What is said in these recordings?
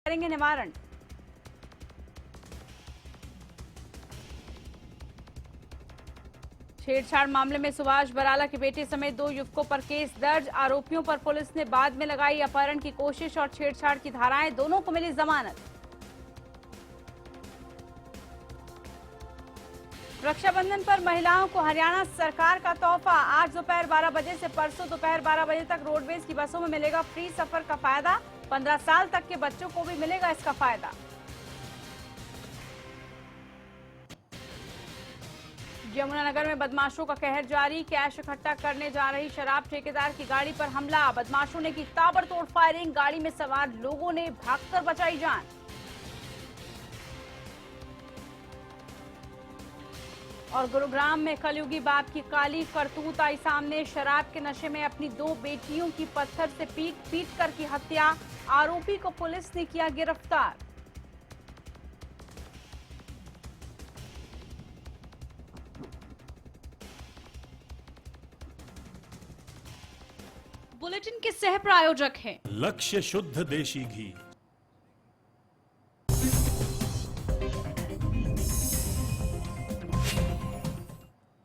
करेंगे निवारण। छेड़छाड़ मामले में सुभाष बराला के बेटे समेत 2 युवकों पर केस दर्ज। आरोपियों पर पुलिस ने बाद में लगाई अपहरण की कोशिश और छेड़छाड़ की धाराएं। दोनों को मिली जमानत। रक्षाबंधन पर महिलाओं को हरियाणा सरकार का तोहफा। आज दोपहर 12 बजे से परसों दोपहर 12 बजे तक रोडवेज की बसों में मिलेगा फ्री सफर का फायदा। 15 साल तक के बच्चों को भी मिलेगा इसका फायदा। यमुनानगर में बदमाशों का कहर जारी। कैश इकट्ठा करने जा रही शराब ठेकेदार की गाड़ी पर हमला। बदमाशों ने की ताबड़तोड़ फायरिंग। गाड़ी में सवार लोगों ने भागकर बचाई जान। और गुरुग्राम में कलयुगी बाप की काली करतूत आई सामने। शराब के नशे में अपनी 2 बेटियों की पत्थर से पीट कर की हत्या। आरोपी को पुलिस ने किया गिरफ्तार। बुलेटिन के सह प्रायोजक हैं लक्ष्य शुद्ध देशी घी।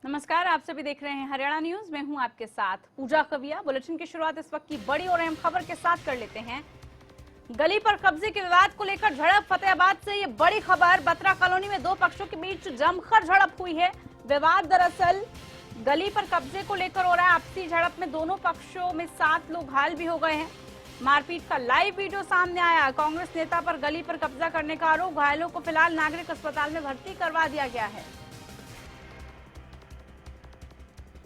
नमस्कार, आप सभी देख रहे हैं हरियाणा न्यूज। मैं हूं आपके साथ पूजा कविया। बुलेटिन की शुरुआत इस वक्त की बड़ी और अहम खबर के साथ कर लेते हैं। गली पर कब्जे के विवाद को लेकर झड़प। फतेहाबाद से ये बड़ी खबर। बत्रा कॉलोनी में 2 पक्षों के बीच जमकर झड़प हुई है। विवाद दरअसल गली पर कब्जे को लेकर हो रहा है। आपसी झड़प में दोनों पक्षों में 7 लोग घायल भी हो गए हैं। मारपीट का लाइव वीडियो सामने आया। कांग्रेस नेता पर गली पर कब्जा करने का आरोप। घायलों को फिलहाल नागरिक अस्पताल में भर्ती करवा दिया गया है।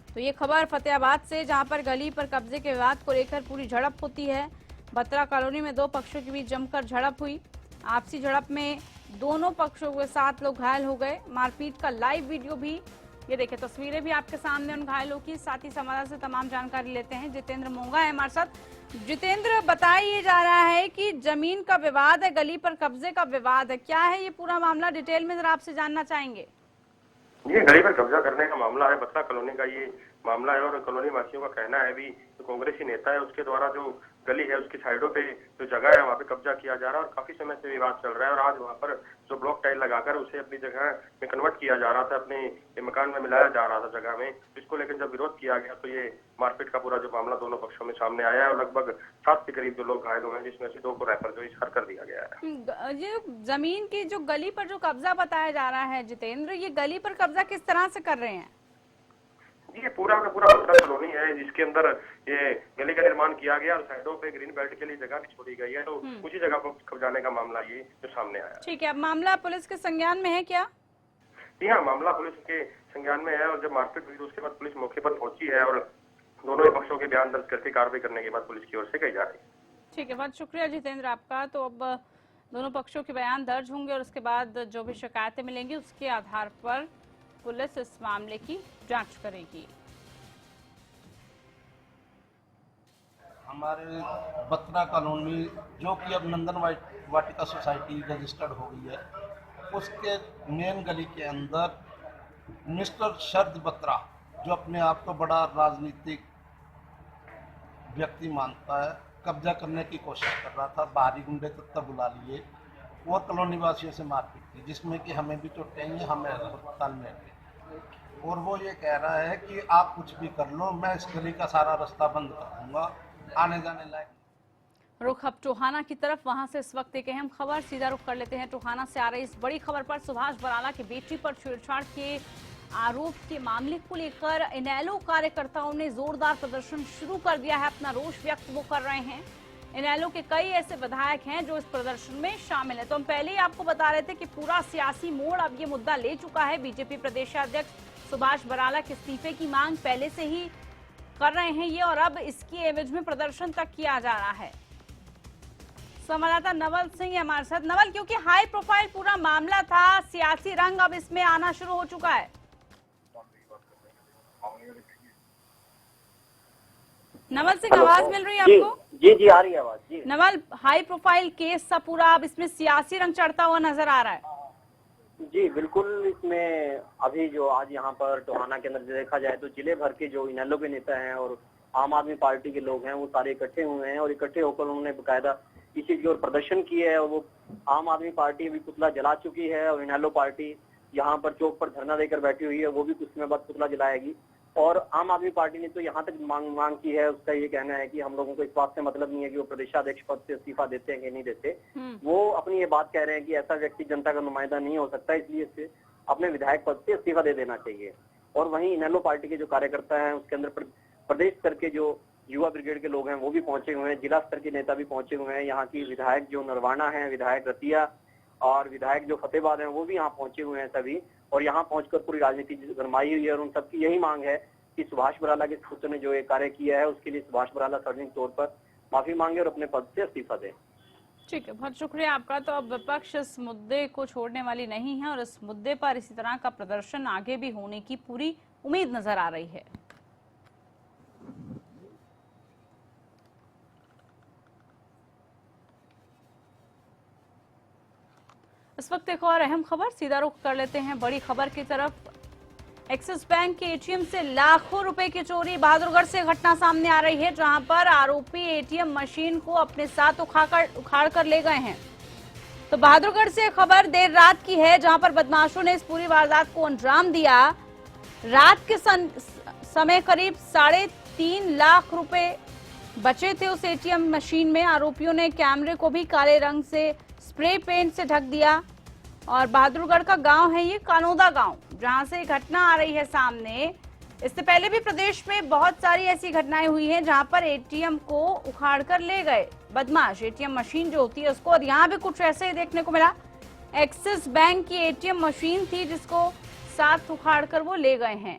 तो ये खबर फतेहाबाद से, जहां पर गली पर कब्जे के विवाद को लेकर पूरी झड़प होती है। बत्रा कॉलोनी में 2 पक्षों के बीच जमकर झड़प हुई। आपसी झड़प में दोनों पक्षों के 7 लोग घायल हो गए। मारपीट का लाइव वीडियो भी, ये देखिए तस्वीरें भी आपके सामने उन घायलों की। साथ ही संवाददाता से तमाम जानकारी लेते हैं। जितेंद्र मोंगा है हमारे साथ। जितेंद्र, बताया जा रहा है कि जमीन का विवाद है, गली पर कब्जे का विवाद है। क्या है ये पूरा मामला? डिटेल में जरा आपसे जानना चाहेंगे। ये गली पर कब्जा करने का मामला है। बत्रा कॉलोनी का ये मामला है और कॉलोनी वासियों का कहना है भी जो कांग्रेसी नेता है उसके द्वारा जो गली है उसकी साइडों पे जो जगह है वहाँ पे कब्जा किया जा रहा है और काफी समय से विवाद चल रहा है। और आज वहाँ पर जो ब्लॉक टाइल लगाकर उसे अपनी जगह में कन्वर्ट किया जा रहा था, अपने मकान में मिलाया जा रहा था जगह में, जिसको लेकर जब विरोध किया गया तो ये मारपीट का पूरा जो मामला दोनों पक्षों में सामने आया है और लगभग 7 के करीब जो लोग घायल हुए हैं, जिसमें से 2 को रेफर जो इस कर दिया गया है। ये जमीन की जो गली पर जो कब्जा बताया जा रहा है जितेंद्र, ये गली पर कब्जा किस तरह से कर रहे हैं? ये पूरा का पूरा बत्रा कॉलोनी है जिसके अंदर ये गली का निर्माण किया गया और साइडों पे ग्रीन बेल्ट के लिए जगह भी छोड़ी गई है। तो उसी जगह पर कब्जाने का मामला ये जो सामने आया। ठीक है, अब मामला पुलिस के संज्ञान में है क्या? जी हाँ, मामला पुलिस के संज्ञान में है और जब मारपीट हुई तो उसके बाद पुलिस मौके पर पहुंची है और दोनों ही पक्षों के बयान दर्ज करके कार्रवाई करने के बाद पुलिस की ओर से कही जा रही है। ठीक है, बहुत शुक्रिया जितेंद्र आपका। तो अब दोनों पक्षों के बयान दर्ज होंगे और उसके बाद जो भी शिकायतें मिलेंगी उसके आधार पर पुलिस इस मामले की जांच करेगी। हमारे बत्रा कॉलोनी जो कि अब नंदन वाटिका सोसाइटी रजिस्टर्ड हो गई है, उसके मेन गली के अंदर मिस्टर शरद बत्रा, जो अपने आप को बड़ा राजनीतिक व्यक्ति मानता है, कब्जा करने की कोशिश कर रहा था। बाहरी गुंडे तक बुला लिए और कॉलोनी वासियों से मारपीट की, जिसमें कि हमें भी चोटें आई, हमें अस्पताल में गए। और वो ये कह रहा है कि आप कुछ भी कर लो, मैं इस गली का सारा रास्ता बंद कर दूंगा, आने जाने लायक। रुख अब टोहाना की तरफ, वहां से इस वक्त एक अहम खबर सीधा रुख कर लेते हैं। टोहाना से आ रही इस बड़ी खबर पर सुभाष बराला की बेटी पर छेड़छाड़ के आरोप के मामले को लेकर इनेलो कार्यकर्ताओं ने जोरदार प्रदर्शन शुरू कर दिया है। अपना रोष व्यक्त वो कर रहे हैं। इनेलो के कई ऐसे विधायक हैं जो इस प्रदर्शन में शामिल है। तो हम पहले ही आपको बता रहे थे कि पूरा सियासी मोड़ अब ये मुद्दा ले चुका है। बीजेपी प्रदेशाध्यक्ष सुभाष बराला के इस्तीफे की मांग पहले से ही कर रहे हैं ये, और अब इसकी एवज में प्रदर्शन तक किया जा रहा है। संवाददाता नवल सिंह हमारे साथ। नवल, क्योंकि हाई प्रोफाइल पूरा मामला था, सियासी रंग अब इसमें आना शुरू हो चुका है। नवल सिंह, आवाज मिल रही है आपको? जी जी आ रही है आवाज। जी नवल, हाई प्रोफाइल केस सा पूरा अब इसमें सियासी रंग चढ़ता हुआ नजर आ रहा है। जी बिल्कुल, इसमें अभी जो आज यहाँ पर टोहाना के अंदर देखा जाए तो जिले भर के जो इनेलो के नेता हैं और आम आदमी पार्टी के लोग हैं वो सारे इकट्ठे हुए हैं और इकट्ठे होकर उन्होंने बकायदा इस चीज की ओर प्रदर्शन किया है। और वो आम आदमी पार्टी अभी पुतला जला चुकी है और इनेलो पार्टी यहाँ पर चौक पर धरना देकर बैठी हुई है, वो भी कुछ समय बाद पुतला जलाएगी। और आम आदमी पार्टी ने तो यहाँ तक मांग की है, उसका ये कहना है कि हम लोगों को इस बात से मतलब नहीं है कि वो प्रदेशाध्यक्ष पद से इस्तीफा देते हैं कि नहीं देते। वो अपनी ये बात कह रहे हैं कि ऐसा व्यक्ति जनता का नुमाइंदा नहीं हो सकता, इसलिए इसे अपने विधायक पद से इस्तीफा दे देना चाहिए। और वहीं इनेलो पार्टी के जो कार्यकर्ता हैं उसके अंदर प्रदेश स्तर के जो युवा ब्रिगेड के लोग हैं वो भी पहुंचे हुए हैं, जिला स्तर के नेता भी पहुंचे हुए हैं। यहाँ की विधायक जो नरवाना है, विधायक रतिया और विधायक जो फतेहबाद हैं वो भी यहाँ पहुंचे हुए हैं सभी। और यहाँ पहुंचकर पूरी राजनीति गरमाई हुई है और उन सबकी यही मांग है कि सुभाष बराला के पुत्र ने जो ये कार्य किया है उसके लिए सुभाष बराला सार्वजनिक तौर पर माफी मांगे और अपने पद से इस्तीफा दें। ठीक है, बहुत शुक्रिया आपका। तो अब विपक्ष इस मुद्दे को छोड़ने वाली नहीं है और इस मुद्दे पर इसी तरह का प्रदर्शन आगे भी होने की पूरी उम्मीद नजर आ रही है। इस वक्त एक और अहम खबर, सीधा रुख कर लेते हैं बड़ी खबर की तरफ। एक्सिस बैंक के एटीएम से लाखों रुपए की चोरी, बहादुरगढ़ से घटना सामने आ रही है जहां पर आरोपी एटीएम मशीन को अपने साथ उखाड़ कर ले गए हैं। तो बहादुरगढ़ से खबर देर रात की है जहां पर बदमाशों ने इस पूरी वारदात को अंजाम दिया। रात के समय करीब 3.5 लाख रुपए बचे थे उस एटीएम मशीन में। आरोपियों ने कैमरे को भी काले रंग से स्प्रे पेंट से ढक दिया। और बहादुरगढ़ का गांव है ये कानोदा गांव, जहां से घटना आ रही है सामने। इससे पहले भी प्रदेश में बहुत सारी ऐसी घटनाएं हुई हैं जहां पर एटीएम को उखाड़ कर ले गए बदमाश, एटीएम मशीन जो होती है उसको। और यहाँ भी कुछ ऐसे ही देखने को मिला। एक्सिस बैंक की एटीएम मशीन थी जिसको साथ उखाड़ कर वो ले गए हैं।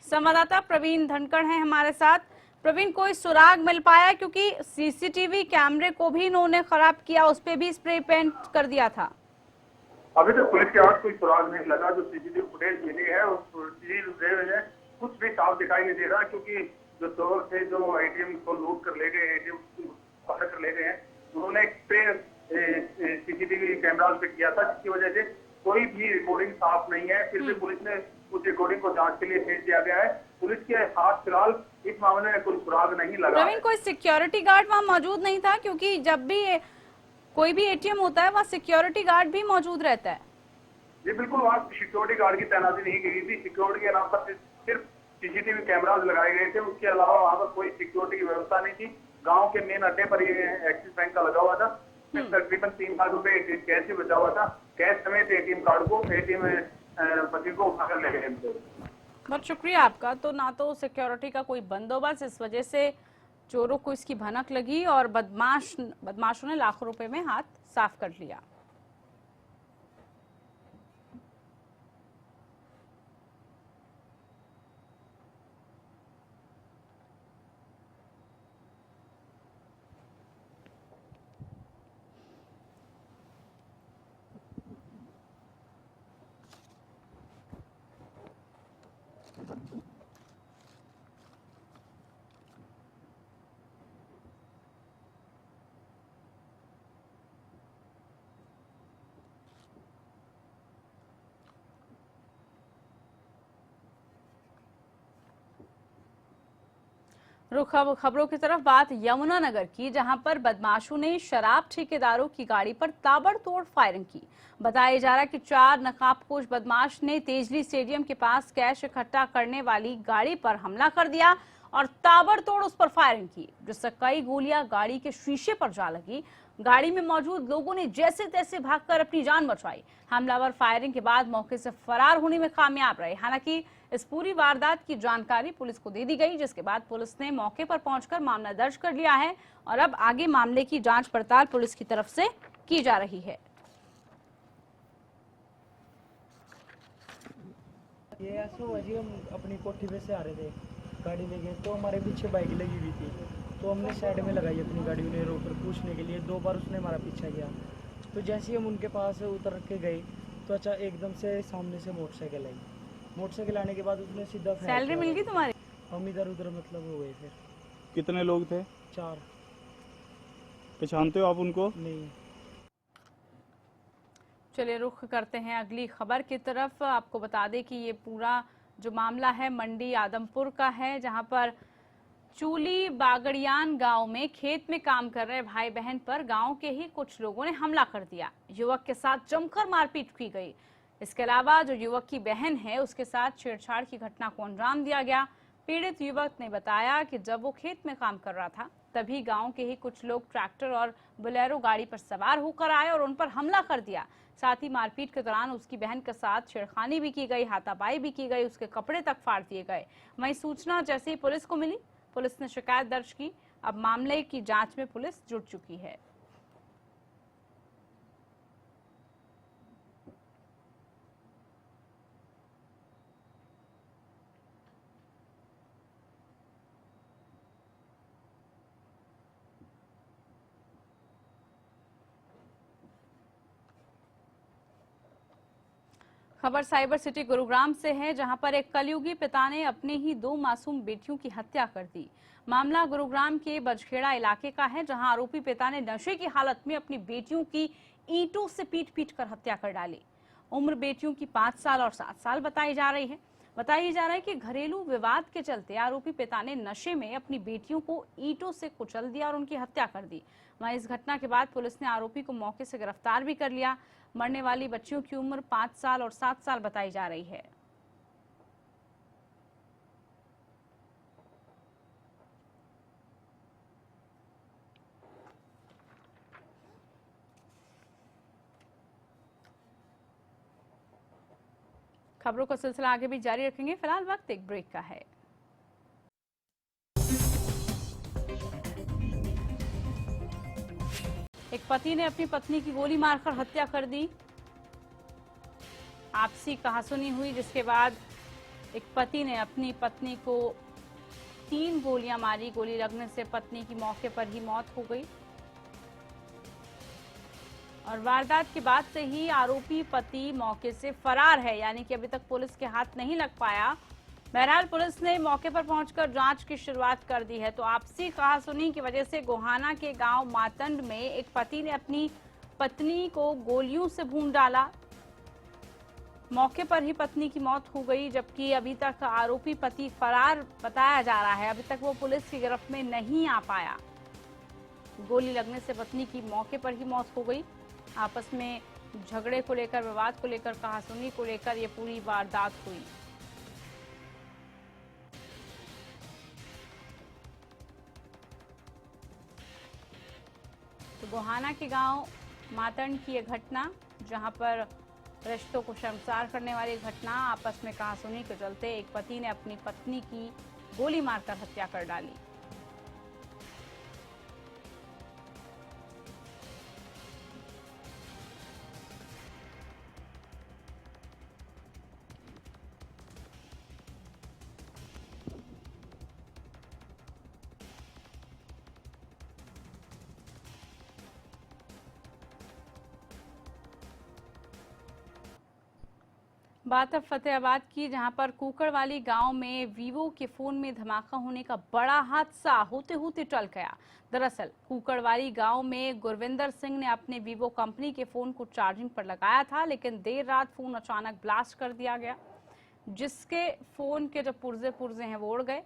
संवाददाता प्रवीण धनखड़ हैं हमारे साथ। प्रवीण, कोई सुराग मिल पाया? क्योंकि सीसीटीवी कैमरे को भी इन्होंने खराब किया, उस पे भी स्प्रे पेंट कर दिया था। अभी तक पुलिस के हाथ कोई सुराग नहीं लगा। जो सीसीटीवी फुटेज मिली है उस कुछ भी साफ दिखाई नहीं दे रहा, क्योंकि जो चोर थे जो एटीएम को लूट कर ले गए, एटीएम पकड़ कर ले गए हैं, उन्होंने एक स्प्रे सीसीटीवी कैमरा पे किया था, जिसकी वजह से कोई भी रिकॉर्डिंग साफ नहीं है। फिर भी पुलिस ने उस रिकॉर्डिंग को जांच के लिए भेज दिया गया है। पुलिस के हाथ फिलहाल इस मामले में कोई सुराग नहीं लगा। प्रवीण, कोई सिक्योरिटी गार्ड वहां मौजूद नहीं था? क्योंकि जब भी कोई भी एटीएम होता है वहाँ सिक्योरिटी गार्ड भी मौजूद रहता है। जी बिल्कुल, वहाँ सिक्योरिटी गार्ड की तैनाती नहीं की गई थी। सिक्योरिटी के नाम पर सिर्फ सीसीटीवी कैमराज लगाए गए थे, उसके अलावा वहाँ पर कोई सिक्योरिटी की व्यवस्था नहीं थी। गाँव के मेन अड्डे पर ये एक्सिस बैंक का लगा हुआ था। तकरीबन 3 लाख रुपए कैश ही बचा हुआ था। कैश समेत एटीएम कार्ड को, एटीएम मशीन को उठाकर ले गए। बहुत शुक्रिया आपका। तो ना तो सिक्योरिटी का कोई बंदोबस्त, इस वजह से चोरों को इसकी भनक लगी और बदमाशों ने लाखों रुपए में हाथ साफ कर लिया। रुख अब खबरों की तरफ, बात यमुनानगर की, जहां पर बदमाशों ने शराब ठेकेदारों की गाड़ी पर ताबड़तोड़ फायरिंग की। बताया जा रहा है कि 4 नकाबपोश बदमाश ने तेजली स्टेडियम के पास कैश इकट्ठा करने वाली गाड़ी पर हमला कर दिया और ताबड़तोड़ उस पर फायरिंग की, जिससे कई गोलियां गाड़ी के शीशे पर जा लगी। गाड़ी में मौजूद लोगों ने जैसे तैसे भागकर अपनी जान बचाई। हमलावर फायरिंग के बाद मौके से फरार होने में कामयाब रहे। हालांकि इस पूरी वारदात की जानकारी पुलिस को दे दी गई, जिसके बाद पुलिस ने मौके पर पहुंचकर मामला दर्ज कर लिया है और अब आगे मामले की जांच पड़ताल पुलिस की तरफ से की जा रही है। ये ऐसा हुआ जी, हम अपनी कोठी पे से आ रहे थे, गाड़ी लेके, तो हमारे पीछे बाइक लगी हुई थी, तो हमने साइड में लगाई अपनी गाड़ी, उन्हें रोक कर पूछने के लिए। 2 बार उसने हमारा पीछा किया। तो जैसे ही हम उनके पास उतर के गए तो अच्छा एकदम से सामने से मोटरसाइकिल आई। मोटरसाइकिल आने के बाद उसने सीधा सैलरी मिल गई तुम्हारी? हम इधर उधर मतलब हो गए। फिर कितने लोग थे? 4। पहचानते हो आप उनको? नहीं। चलिए रुख करते हैं अगली खबर की तरफ। आपको बता दें कि ये पूरा जो मामला है मंडी आदमपुर का है, जहां पर चूली बागड़ियान गांव में खेत में काम कर रहे भाई बहन पर गांव के ही कुछ लोगों ने हमला कर दिया। युवक के साथ जमकर मारपीट की गई। इसके अलावा जो युवक की बहन है उसके साथ छेड़छाड़ की घटना को अंजाम दिया गया। पीड़ित युवक ने बताया कि जब वो खेत में काम कर रहा था तभी गांव के ही कुछ लोग ट्रैक्टर और बोलेरो गाड़ी पर सवार होकर आए और उन पर हमला कर दिया। साथ ही मारपीट के दौरान उसकी बहन के साथ छेड़खानी भी की गई, हाथापाई भी की गई, उसके कपड़े तक फाड़ दिए गए। वहीं सूचना जैसे ही पुलिस को मिली, पुलिस ने शिकायत दर्ज की। अब मामले की जांच में पुलिस जुट चुकी है। खबर साइबर सिटी गुरुग्राम से है, जहां पर एक कलयुगी पिता ने अपने ही 2 मासूम बेटियों की हत्या कर दी। मामला गुरुग्राम के बजखेड़ा इलाके का है, जहां आरोपी पिता ने नशे की हालत में अपनी बेटियों की ईंटों से पीट कर हत्या कर डाली। उम्र बेटियों की 5 साल और 7 साल बताई जा रही है। कि घरेलू विवाद के चलते आरोपी पिता ने नशे में अपनी बेटियों को ईंटों से कुचल दिया और उनकी हत्या कर दी। वहीं इस घटना के बाद पुलिस ने आरोपी को मौके से गिरफ्तार भी कर लिया। मरने वाली बच्चियों की उम्र 5 साल और 7 साल बताई जा रही है। खबरों का सिलसिला आगे भी जारी रखेंगे। फिलहाल वक्त एक ब्रेक का है। एक पति ने अपनी पत्नी की गोली मारकर हत्या कर दी। आपसी कहासुनी हुई, जिसके बाद एक पति ने अपनी पत्नी को 3 गोलियां मारी। गोली लगने से पत्नी की मौके पर ही मौत हो गई और वारदात के बाद से ही आरोपी पति मौके से फरार है, यानी कि अभी तक पुलिस के हाथ नहीं लग पाया। बहरहाल पुलिस ने मौके पर पहुंचकर जांच की शुरुआत कर दी है। तो आपसी कहासुनी की वजह से गोहाना के गांव मातंड में एक पति ने अपनी पत्नी को गोलियों से भून डाला। मौके पर ही पत्नी की मौत हो गई, जबकि अभी तक आरोपी पति फरार बताया जा रहा है। अभी तक वो पुलिस की गिरफ्त में नहीं आ पाया। गोली लगने से पत्नी की मौके पर ही मौत हो गई। आपस में झगड़े को लेकर, विवाद को लेकर, कहासुनी को लेकर ये पूरी वारदात हुई। तो गोहाना के गांव मातंड की यह घटना, जहां पर रिश्तों को शर्मसार करने वाली घटना, आपस में कहासुनी के चलते एक पति ने अपनी पत्नी की गोली मारकर हत्या कर डाली। बात अब फतेहाबाद की, जहां पर कुकड़वाली गांव में वीवो के फोन में धमाका होने का बड़ा हादसा होते होते टल गया। दरअसल कुकड़वाली गांव में गुरविंदर सिंह ने अपने वीवो कंपनी के फोन को चार्जिंग पर लगाया था, लेकिन देर रात फोन अचानक ब्लास्ट कर दिया गया, जिसके फोन के जो पुर्जे हैं वो उड़ गए।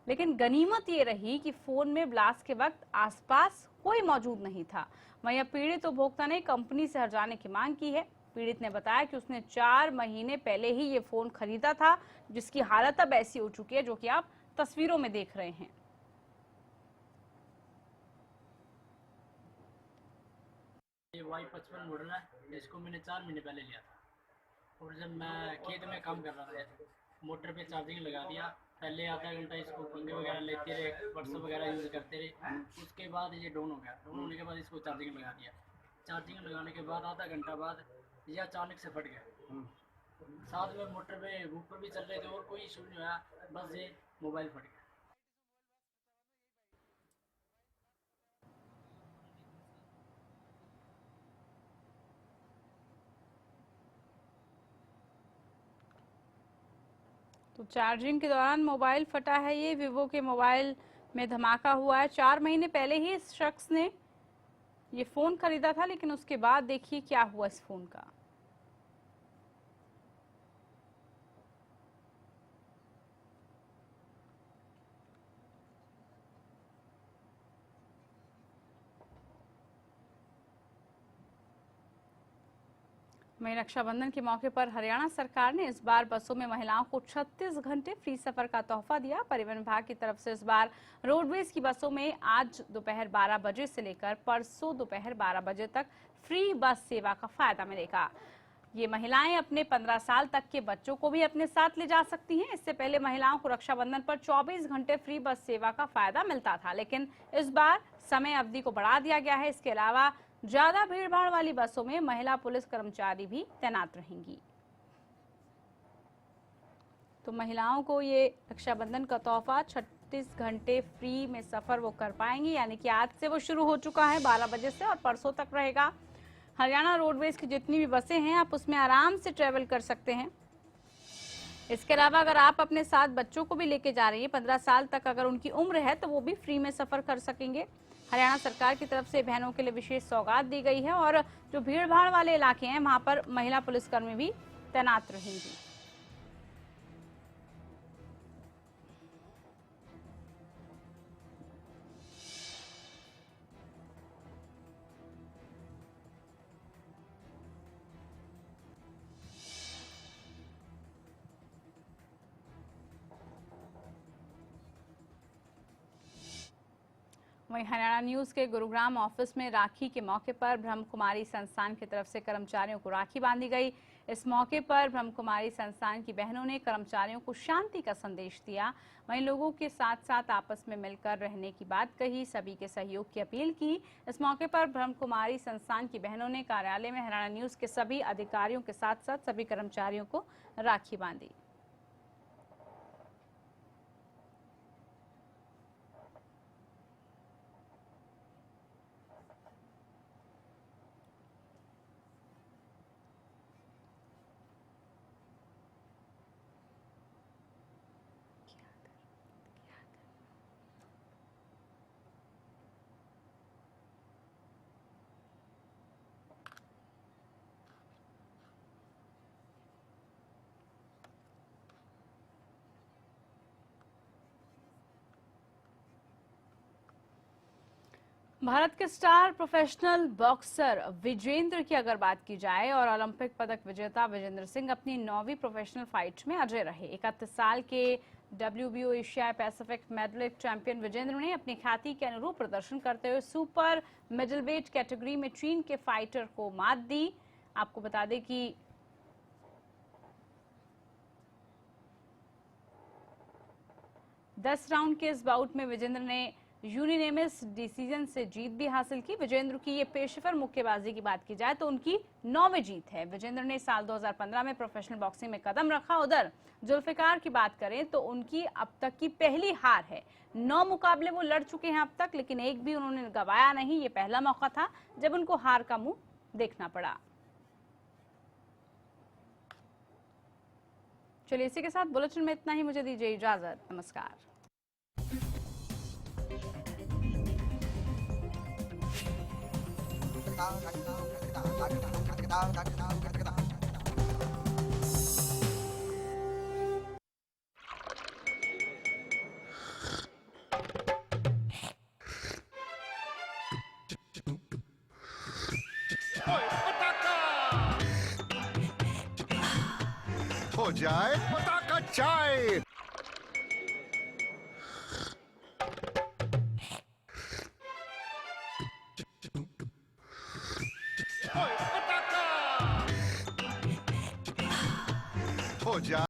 लेकिन गनीमत ये रही कि फोन में ब्लास्ट के वक्त आसपास कोई मौजूद नहीं था। वहीं पीड़ित उपभोक्ता ने कंपनी से हटाने की मांग की है। पीड़ित ने बताया कि उसने 4 महीने पहले ही ये फोन खरीदा था, जिसकी हालत अब ऐसी हो चुकी है जो कि आप तस्वीरों में देख रहे हैं। ये Y55 मॉडल है, इसको मैंने 4 महीने पहले लिया था। और जब मैं खेत में काम कर रहा था, मोटर पे चार्जिंग लगा दिया। पहले आधा घंटा इसको पंखे वगैरह लेते रहे, व्हाट्सएप वगैरह यूज़ करते रहे। उसके बाद ये डाउन हो गया। डाउन होने के बाद इसको चार्जिंग लगा दिया। चार्जिंग लगाने के बाद आधा घंटा बाद ये अचानक से फट गया। साथ में मोटर पे ऊपर भी चल रहे थे और कोई इशू नहीं हुआ, बस ये मोबाइल फट गया। तो चार्जिंग के दौरान मोबाइल फटा है। ये वीवो के मोबाइल में धमाका हुआ है। 4 महीने पहले ही इस शख्स ने ये फोन खरीदा था, लेकिन उसके बाद देखिए क्या हुआ इस फोन का। वहीं रक्षाबंधन के मौके पर हरियाणा सरकार ने इस बार बसों में महिलाओं को 36 घंटे फ्री सफर का तोहफा दिया। परिवहन विभाग की तरफ से इस बार रोडवेज की बसों में आज दोपहर 12 बजे से लेकर परसों दोपहर 12 बजे तक फ्री बस सेवा का फायदा मिलेगा। ये महिलाएं अपने 15 साल तक के बच्चों को भी अपने साथ ले जा सकती हैं। इससे पहले महिलाओं को रक्षाबंधन पर 24 घंटे फ्री बस सेवा का फायदा मिलता था, लेकिन इस बार समय अवधि को बढ़ा दिया गया है। इसके अलावा ज्यादा भीड़भाड़ वाली बसों में महिला पुलिस कर्मचारी भी तैनात रहेंगी। तो महिलाओं को ये रक्षाबंधन का तोहफा 36 घंटे फ्री में सफर वो कर पाएंगी, यानी कि आज से वो शुरू हो चुका है 12 बजे से और परसों तक रहेगा। हरियाणा रोडवेज की जितनी भी बसें हैं आप उसमें आराम से ट्रेवल कर सकते हैं। इसके अलावा अगर आप अपने साथ बच्चों को भी लेके जा रही हैं, 15 साल तक अगर उनकी उम्र है तो वो भी फ्री में सफर कर सकेंगे। हरियाणा सरकार की तरफ से बहनों के लिए विशेष सौगात दी गई है और जो भीड़ भाड़ वाले इलाके हैं वहां पर महिला पुलिसकर्मी भी तैनात रहेंगी। वहीं हरियाणा न्यूज के गुरुग्राम ऑफिस में राखी के मौके पर ब्रह्म कुमारी संस्थान की तरफ से कर्मचारियों को राखी बांधी गई। इस मौके पर ब्रह्म कुमारी संस्थान की बहनों ने कर्मचारियों को शांति का संदेश दिया। वहीं लोगों के साथ साथ आपस में मिलकर रहने की बात कही, सभी के सहयोग की अपील की। इस मौके पर ब्रह्म कुमारी संस्थान की बहनों ने कार्यालय में हरियाणा न्यूज के सभी अधिकारियों के साथ साथ सभी कर्मचारियों को राखी बांधी। भारत के स्टार प्रोफेशनल बॉक्सर विजेंद्र की अगर बात की जाए और ओलंपिक पदक विजेता विजेंद्र सिंह अपनी 9वीं प्रोफेशनल फाइट में अजय रहे। 31 साल के WBO Asia Pacific middleweight champion Vijender ने अपनी ख्याति के अनुरूप प्रदर्शन करते हुए सुपर मिडलवेट कैटेगरी में चीन के फाइटर को मात दी। आपको बता दें कि दस राउंड के इस बाउट में विजेंद्र ने यूनिनेमिस डिसीजन से जीत भी हासिल की। विजेंद्र की ये पेशेवर मुक्केबाजी की बात की जाए तो उनकी 9वीं जीत है। विजेंद्र ने साल 2015 में प्रोफेशनल बॉक्सिंग में कदम रखा। उधर जुल्फिकार की बात करें तो उनकी अब तक की पहली हार है। 9 मुकाबले वो लड़ चुके हैं अब तक, लेकिन एक भी उन्होंने गंवाया नहीं। ये पहला मौका था जब उनको हार का मुंह देखना पड़ा। चलिए इसी के साथ बुलेटिन में इतना ही। मुझे दीजिए इजाजत। नमस्कार। हो जाए पटाखा चाय। हो जाए